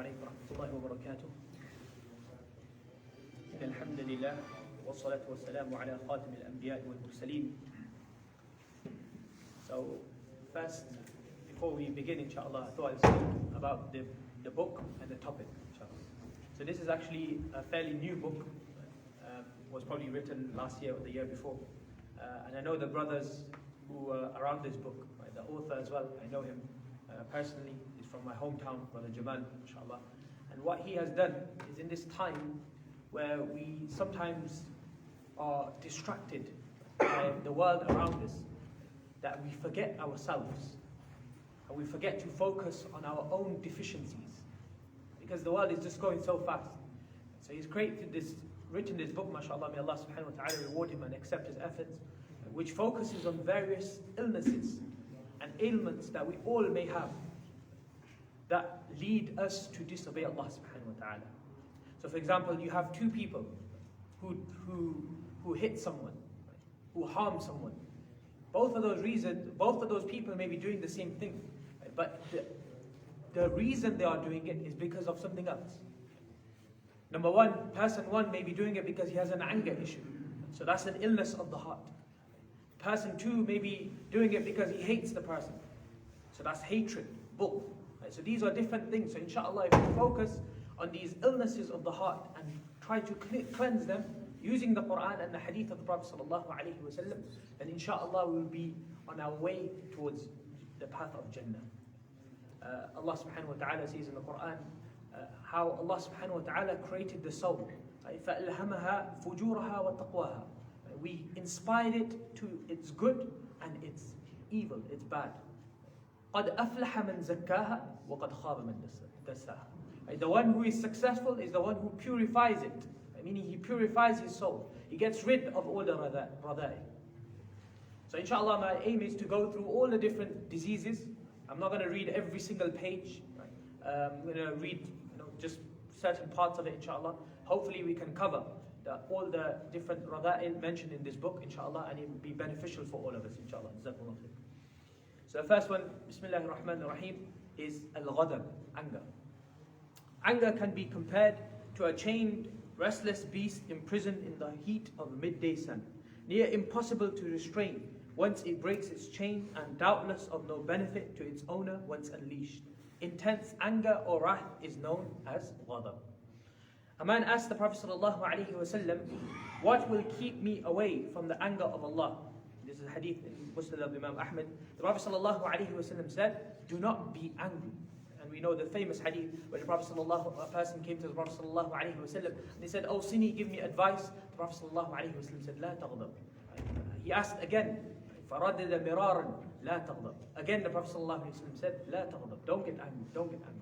عليكم ورحمة الله وبركاته. الحمد لله والصلاة والسلام على خاتم الأنبياء والمرسلين. So first, before we begin, inshallah, I thought I'd speak about the book and the topic, inshallah. So this is actually a fairly new book. Was probably written last year or the year before. And I know the brothers who are around this book, right, the author as well, I know him personally. He's from my hometown, Brother Jamal, inshallah. And what he has done is, in this time where we sometimes are distracted by the world around us, that we forget ourselves and we forget to focus on our own deficiencies, because the world is just going so fast. So he's written this book, mashallah, may Allah subhanahu wa ta'ala reward him and accept his efforts, which focuses on various illnesses and ailments that we all may have that lead us to disobey Allah subhanahu wa ta'ala. So for example, you have two people who hit someone, who harm someone. Both of those people may be doing the same thing, but the reason they are doing it is because of something else. Number one, person one may be doing it because he has an anger issue. So that's an illness of the heart. Person two may be doing it because he hates the person. So that's hatred, bughd. Right? So these are different things. So inshallah, if we focus on these illnesses of the heart and try to cleanse them using the Quran and the hadith of the Prophet ﷺ, then inshallah we will be on our way towards the path of Jannah. Allah subhanahu wa ta'ala says in the Quran, how Allah subhanahu wa ta'ala created the soul. فَأَلْهَمَهَا فُجُورَهَا وَتَقْوَاهَا. We inspired it to its good and its evil, its bad. قَدْ أَفْلَحَ مَنْ زَكَّاهَا وَقَدْ خَابَ مَنْ دَسَّاهَا. The one who is successful is the one who purifies it, meaning he purifies his soul. He gets rid of all the radai. So inshallah, my aim is to go through all the different diseases. I'm not going to read every single page. I'm going to read just certain parts of it, inshallah. Hopefully we can cover all the different rada'il mentioned in this book, inshallah, and it will be beneficial for all of us, inshallah. So the first one, Bismillahir Rahmanir Rahim, is al-ghadab, anger. Anger can be compared to a chained, restless beast imprisoned in the heat of midday sun, near impossible to restrain once it breaks its chain, and doubtless of no benefit to its owner once unleashed. Intense anger or wrath is known as ghadab. A man asked the Prophet ﷺ, what will keep me away from the anger of Allah? This is a hadith in Musnad of Imam Ahmed. The Prophet ﷺ said, do not be angry. And we know the famous hadith where a person came to the Prophet ﷺ and he said, oh Sini, give me advice. The Prophet ﷺ said, لا تغضب. He asked again, فَرَدَّدَ مِرَارًا لَا تَغْضَبْ. Again the Prophet ﷺ said, لَا تَغْضَبْ. Don't get angry, don't get angry.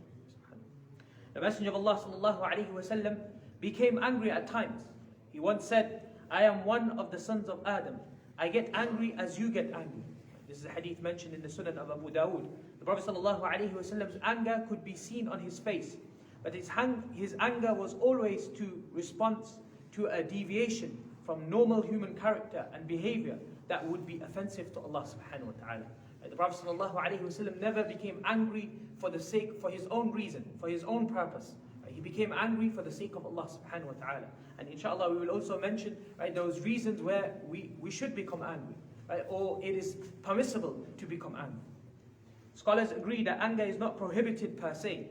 The Messenger of Allah ﷺ became angry at times. He once said, I am one of the sons of Adam. I get angry as you get angry. This is a hadith mentioned in the Sunan of Abu Dawood. The Prophet ﷺ's anger could be seen on his face, but his anger was always to response to a deviation from normal human character and behavior that would be offensive to Allah subhanahu wa ta'ala. The Prophet ﷺ never became angry for his own reason, for his own purpose. He became angry for the sake of Allah subhanahu wa ta'ala. And inshallah we will also mention those reasons where we should become angry, or it is permissible to become angry. Scholars agree that anger is not prohibited per se.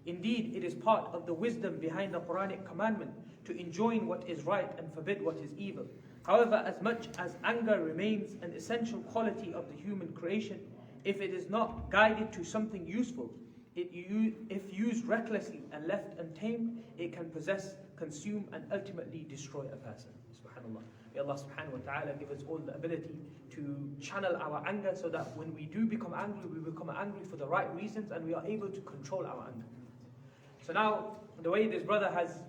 Indeed, it is part of the wisdom behind the Quranic commandment to enjoin what is right and forbid what is evil. However, as much as anger remains an essential quality of the human creation, if it is not guided to something useful, if used recklessly and left untamed, it can possess, consume, and ultimately destroy a person. Subhanallah. May Allah subhanahu wa ta'ala give us all the ability to channel our anger so that when we do become angry, we become angry for the right reasons and we are able to control our anger. So now, the way this brother has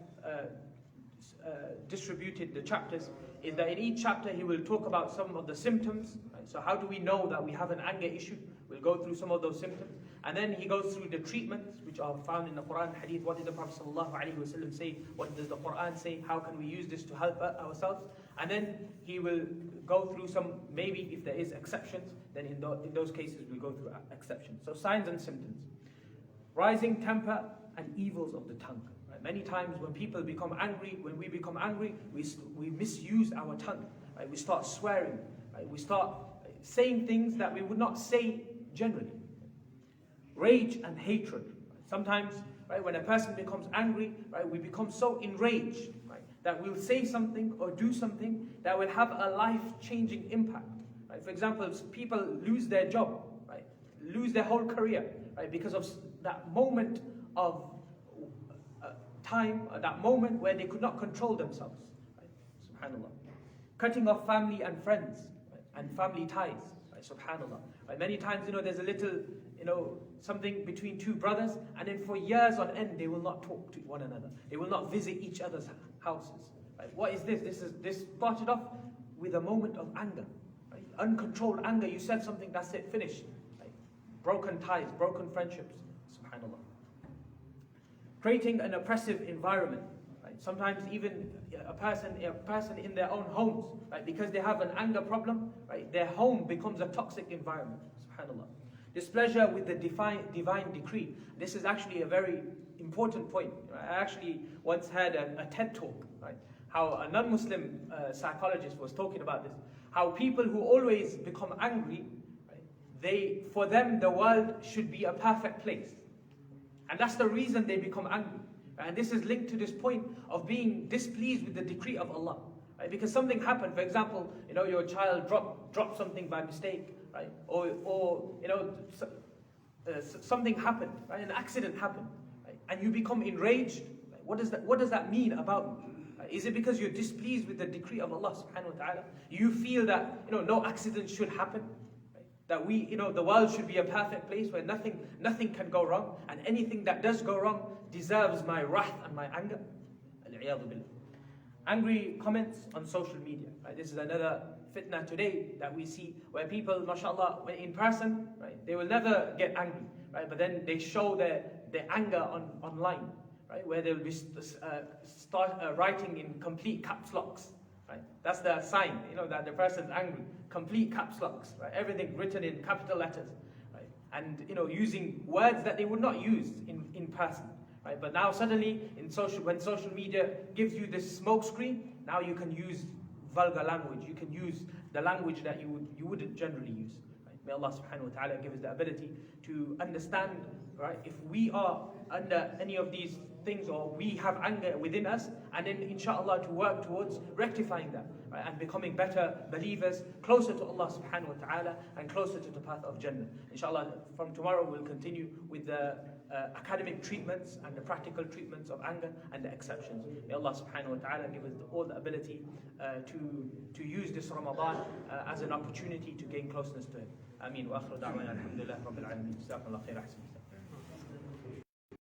distributed the chapters is that in each chapter he will talk about some of the symptoms. Right? So how do we know that we have an anger issue? We'll go through some of those symptoms. And then he goes through the treatments which are found in the Quran and Hadith. What did the Prophet ﷺ say? What does the Quran say? How can we use this to help ourselves? And then he will go through some, maybe if there is exceptions, then in those cases we'll go through exceptions. So signs and symptoms. Rising temper, and evils of the tongue. Right? Many times when people become angry, when we become angry, we misuse our tongue. Right? We start swearing. Right? We start saying things that we would not say generally. Rage and hatred. Sometimes, right, when a person becomes angry, right, we become so enraged, right, that we'll say something or do something that will have a life-changing impact. Right? For example, people lose their job, right, lose their whole career, right, because of that moment of time, that moment where they could not control themselves. Right? Subhanallah. Cutting off family and friends, right, and family ties. Right? Subhanallah. Right? Many times, there's a little, something between two brothers, and then for years on end, they will not talk to one another. They will not visit each other's houses. Right? What is this? This started off with a moment of anger. Right? Uncontrolled anger. You said something, that's it, finished. Right? Broken ties, broken friendships. Subhanallah. Creating an oppressive environment. Right? Sometimes even a person in their own homes, right? Because they have an anger problem, right? Their home becomes a toxic environment. Subhanallah. Displeasure with the divine decree. This is actually a very important point. I actually once had a TED talk, right? How a non-Muslim psychologist was talking about this. How people who always become angry, right, for them the world should be a perfect place. And that's the reason they become angry. And this is linked to this point of being displeased with the decree of Allah. Right? Because something happened, for example, your child dropped something by mistake, right? Or something happened, right? An accident happened, right? And you become enraged. Right? What does that mean about you? Right? Is it because you're displeased with the decree of Allah subhanahu wa ta'ala? You feel that no accident should happen? Right? That the world should be a perfect place where nothing can go wrong, and anything that does go wrong deserves my wrath and my anger. Al-'iyadhu billah. Angry comments on social media. Right? This is another fitna today that we see, where people, mashallah, when in person, right, they will never get angry, right? But then they show their anger online, right? Where they'll be start writing in complete caps locks, right? That's the sign, that the person's angry. Complete caps locks, right? Everything written in capital letters, right? And using words that they would not use in person. Right? But now suddenly, when social media gives you this smoke screen, now you can use vulgar language. You can use the language that you wouldn't generally use. Right? May Allah subhanahu wa ta'ala give us the ability to understand, right, if we are under any of these things, or we have anger within us, and then inshallah to work towards rectifying that, right, and becoming better believers, closer to Allah subhanahu wa ta'ala, and closer to the path of Jannah. Inshallah, from tomorrow we'll continue with the academic treatments and the practical treatments of anger and the exceptions. May Allah subhanahu wa ta'ala give us all the ability to use this Ramadan as an opportunity to gain closeness to Him. Ameen. Wa akhiru da'wana alhamdulillah rabbil alameen. Jazakumullah khair.